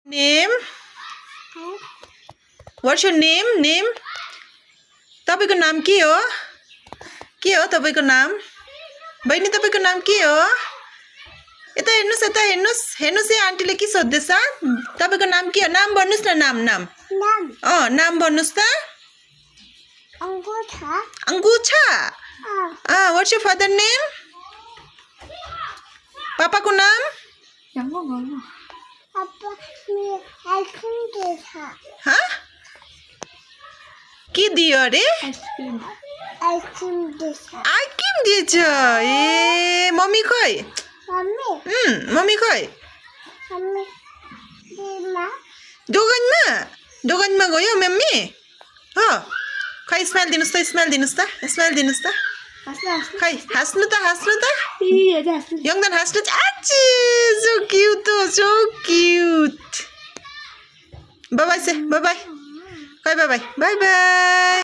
Name? What's your name? Name? तपाईको नाम के हो? के हो तपाईको नाम? बहिनी तपाईको नाम के हो? यता हेर्नुस् हेर्नुस् है आन्टीले के सोध्दैछ? तपाईको नाम के हो? नाम भन्नुस् न नाम नाम. नाम भन्नुस् त? अंगुछा. What's your father name? पापाको नाम? हाँ? के दियो अरे? आइसक्रिम दिएछ. ए मम्मी खोइ? मम्मी खोइ? दोकानमा गयो मम्मी? हो. खै स्माइल दिनुस् त. खै हाँस्नु त. योङदान हाँस्नु छ. आच्छी so cute so cute. Bye bye say bye bye. Bye bye.